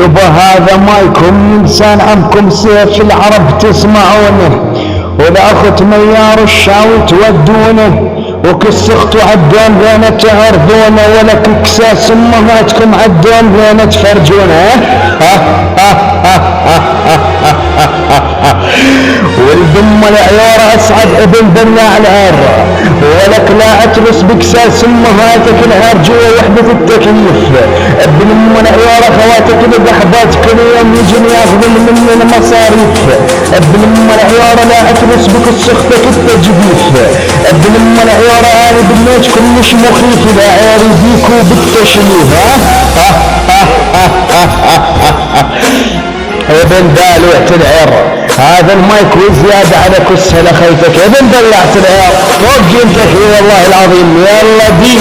يبا هذا مايكم لسان عمكم سيف العرب تسمعونه، والاخت ميار الشاوي تودونه، وكسختوا عدون بين تعرضونه، ولك كساس امهاتكم عدون بين تفرجونه. والبم العيار اسعد ابن بناع العار، ولك لا اترس بكساس امهاتك العار جوا وحدة التكليف. ابن ام العيار اخواتك بضحبات كل يوم يجي ياخذ مني المصاريف. ابن ام العيار لا اترس بكسختك التجديف. ابن ام العيار انا بنيتكم مش مخيف، لا عياري بيكو بالتشليف. ابن دالوعة العير هذا المايك وزيادة على كسها لخيفك. ابن دلعت العير فوق جنتك والله العظيم. يلا دي